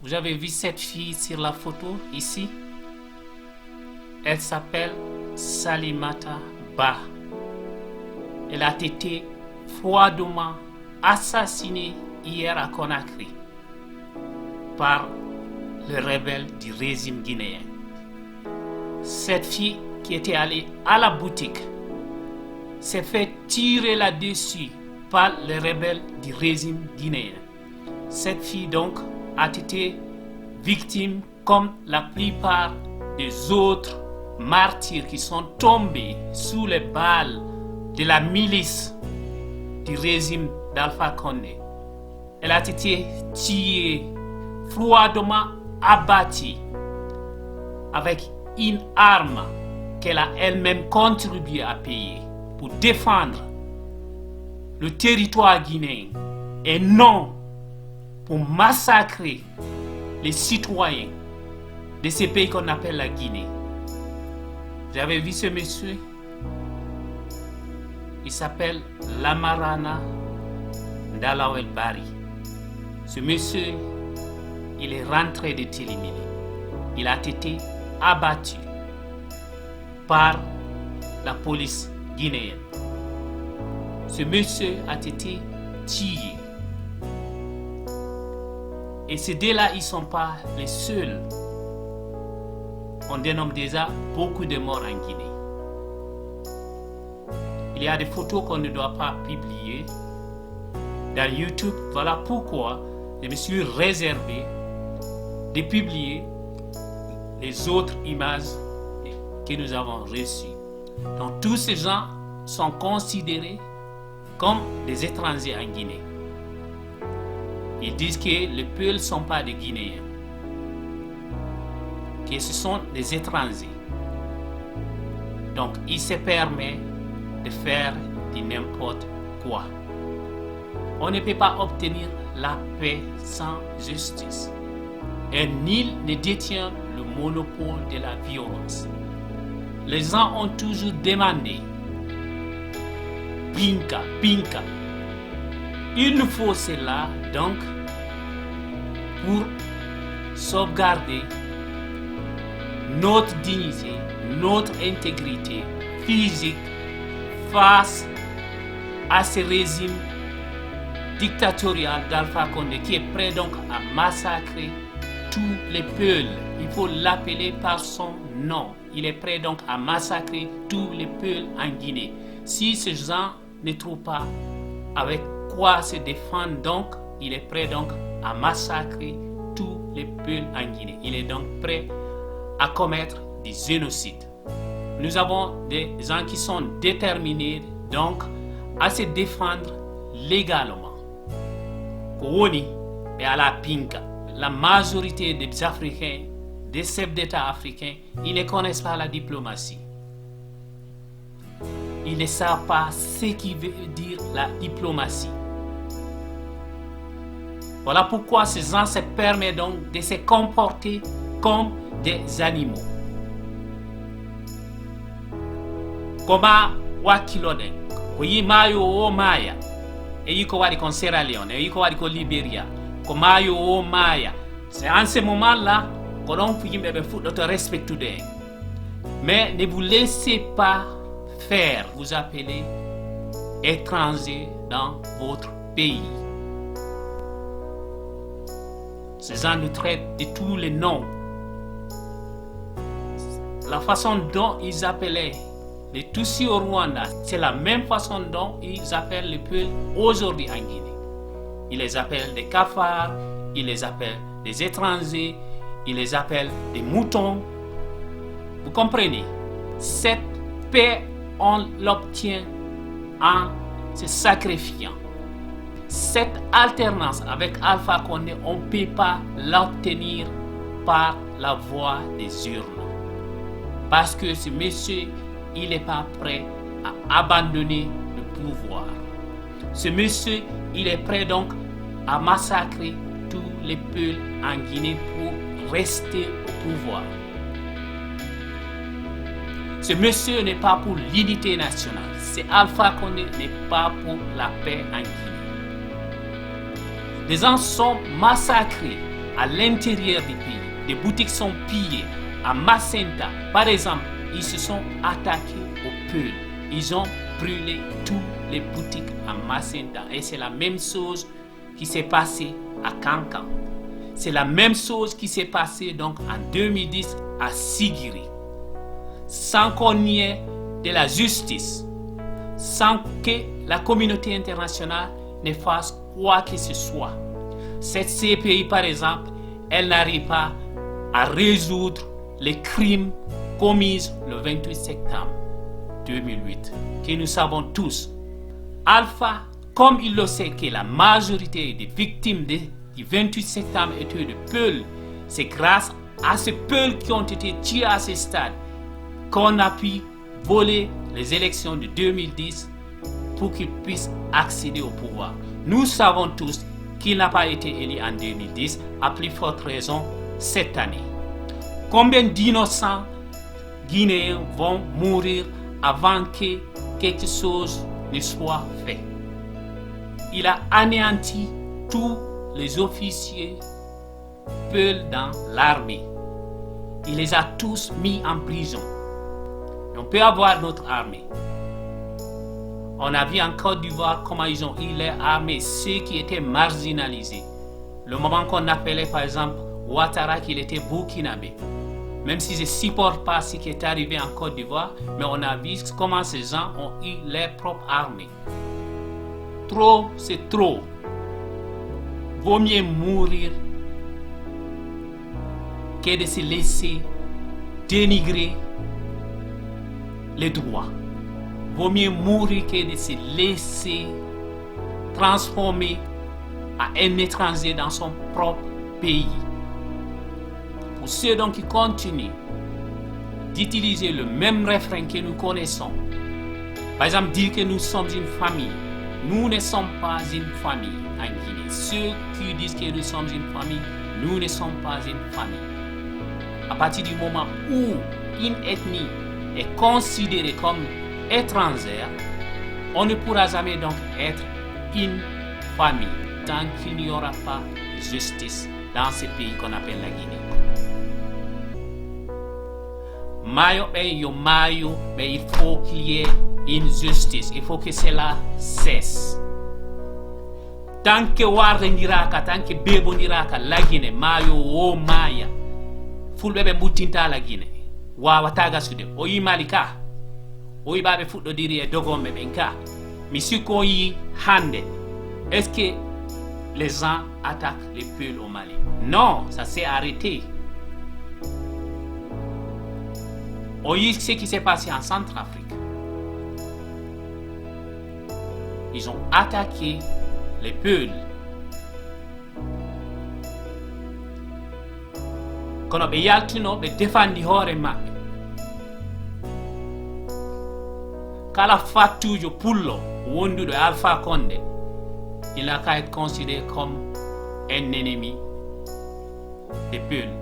Vous avez vu cette fille sur la photo ici? Elle s'appelle Salimata Ba. Elle a été froidement assassinée hier à Conakry par les rebelles du régime guinéen. Cette fille qui était allée à la boutique s'est fait tirer là-dessus par les rebelles du régime guinéen. Cette fille donc a été victime comme la plupart des autres martyrs qui sont tombés sous les balles de la milice du régime d'Alpha Condé. Elle a été tuée, froidement abattue avec une arme qu'elle a elle-même contribué à payer pour défendre le territoire guinéen et non pour massacrer les citoyens de ce pays qu'on appelle la Guinée. Vous avez vu ce monsieur? Il s'appelle Lamarana Ndalawel Bari. Ce monsieur, il est rentré de Télémilé. Il a été abattu par la police guinéenne. Ce monsieur a été tué. Et ces deux-là, ils ne sont pas les seuls. On dénomme déjà beaucoup de morts en Guinée. Il y a des photos qu'on ne doit pas publier dans YouTube. Voilà pourquoi je me suis réservé de publier les autres images que nous avons reçues. Donc tous ces gens sont considérés comme des étrangers en Guinée. Ils disent que les Peuls ne sont pas des Guinéens, que ce sont des étrangers. Donc il se permet de faire du n'importe quoi. On ne peut pas obtenir la paix sans justice. Et nul ne détient le monopole de la violence. Les gens ont toujours demandé Binka, Binka. Il nous faut cela donc pour sauvegarder notre dignité, notre intégrité physique face à ce régime dictatorial d'Alpha Condé qui est prêt donc à massacrer tous les peuples. Il faut l'appeler par son nom. Il est prêt donc à massacrer tous les peuples en Guinée. Si ces gens ne trouvent pas avec quoi se défendre, donc il est prêt donc à massacrer tous les peuples en Guinée. Il est donc prêt à commettre des génocides. Nous avons des gens qui sont déterminés donc à se défendre légalement. Kouoni et à la Pinka, la majorité des Africains, des chefs d'État africains, ils ne connaissent pas la diplomatie. Ils ne savent pas ce qui veut dire la diplomatie. Voilà pourquoi ces gens se permettent donc de se comporter comme des animaux. Koma wakiloden, koyi mayo o maya, et yiko wadi kon Sierra Leone, et yiko wadi kon Libéria, ko mayo o maya. C'est en ce moment-là qu'on doit respecter. Mais ne vous laissez pas faire, vous appelez étranger dans votre pays. Ces gens nous traitent de tous les noms. La façon dont ils appelaient les Tutsis au Rwanda, c'est la même façon dont ils appellent les peuples aujourd'hui en Guinée. Ils les appellent des cafards, ils les appellent des étrangers, ils les appellent des moutons. Vous comprenez? Cette paix, on l'obtient en se sacrifiant. Cette alternance avec Alpha Condé, on ne peut pas l'obtenir par la voie des urnes. Parce que ce monsieur, il n'est pas prêt à abandonner le pouvoir. Ce monsieur, il est prêt donc à massacrer tous les peuples en Guinée pour rester au pouvoir. Ce monsieur n'est pas pour l'unité nationale. C'est Alpha Condé n'est pas pour la paix en Guinée. Les gens sont massacrés à l'intérieur du pays. Des boutiques sont pillées. À Macenta, par exemple, ils se sont attaqués au Peul. Ils ont brûlé toutes les boutiques à Macenta. Et c'est la même chose qui s'est passée à Kankan. C'est la même chose qui s'est passée donc en 2010 à Sigiri. Sans qu'on y ait de la justice, sans que la communauté internationale ne fasse quoi que ce soit. Cette CPI, par exemple, elle n'arrive pas à résoudre les crimes commis le 28 septembre 2008, que nous savons tous. Alpha, comme il le sait que la majorité des victimes du 28 septembre étaient de Peul, c'est grâce à ces Peuls qui ont été tués à ce stade qu'on a pu voler les élections de 2010 pour qu'ils puissent accéder au pouvoir. Nous savons tous qu'il n'a pas été élu en 2010, à plus forte raison cette année. Combien d'innocents Guinéens vont mourir avant que quelque chose ne soit fait? Il a anéanti tous les officiers Peul dans l'armée. Il les a tous mis en prison. On peut avoir notre armée. On a vu en Côte d'Ivoire comment ils ont eu leur armée, ceux qui étaient marginalisés. Le moment qu'on appelait par exemple Ouattara qu'il était burkinabé. Même si je ne supporte pas ce qui est arrivé en Côte d'Ivoire, mais on a vu comment ces gens ont eu leur propre armée. Trop, c'est trop. Vaut mieux mourir que de se laisser dénigrer les droits. Vaut mieux mourir que de se laisser transformer à un étranger dans son propre pays. Pour ceux donc qui continuent d'utiliser le même refrain que nous connaissons, par exemple dire que nous sommes une famille, nous ne sommes pas une famille en Guinée. Ceux qui disent que nous sommes une famille, nous ne sommes pas une famille. À partir du moment où une ethnie est considérée comme étrangère, on ne pourra jamais donc être une famille tant qu'il n'y aura pas de justice dans ce pays qu'on appelle la Guinée. Mayo yo mayo, mais il faut qu'il y ait une justice, il faut que cela cesse. Tant que Warrendiraka, tant que Bebondiraka, la Guinée, mayo o maya, fulbebe butinta la Guinée, wawataga sude, oyi malika, oyi babe fudo diri e dogombe benka, misuko yi hande. Est-ce que les gens attaquent les Peuls au Mali? Non, ça s'est arrêté. Voyez ce qui s'est passé en Centrafrique. Ils ont attaqué les Peuls. Kono be yaltino be defandi hoore mabbe. Kala fattujo pullo wondudo Alpha Condé, il n'a qu'à être considéré comme un ennemi des Peuls.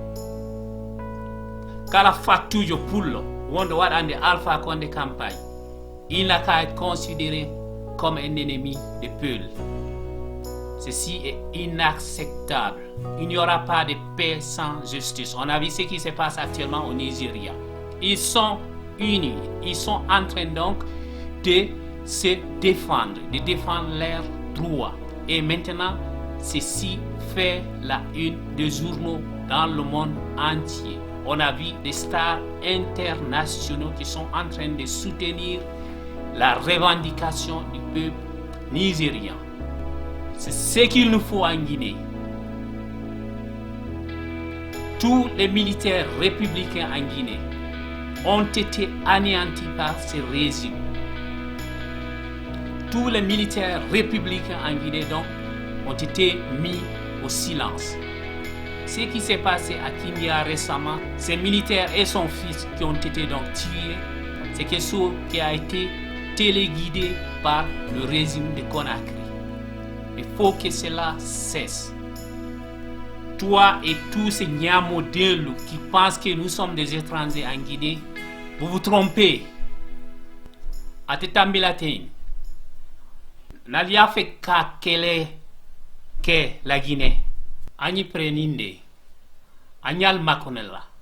Kala fattujo pullo wondo waɗande Alpha Condé campagne, il n'a qu'à être considéré comme un ennemi des Peuls. Ceci est inacceptable. Il n'y aura pas de paix sans justice. On a vu ce qui se passe actuellement au Nigeria. Ils sont unis. Ils sont en train donc de se défendre, de défendre leurs droits. Et maintenant, ceci fait la une des journaux dans le monde entier. On a vu des stars internationaux qui sont en train de soutenir la revendication du peuple nigérien. C'est ce qu'il nous faut en Guinée. Tous les militaires républicains en Guinée ont été anéantis par ce régime. Tous les militaires républicains en Guinée donc ont été mis au silence. Ce qui s'est passé à Kimia récemment, ces militaires et son fils qui ont été donc tués, c'est quelque chose qui a été téléguidé par le régime de Conakry. Il faut que cela cesse. Toi et tous ces Nyamodelu qui pensent que nous sommes des étrangers en Guinée, vous vous trompez. Atetambilatein. N'alia fait qu'à quelle est la Guinée. Ani preninde. Anyal Makonella.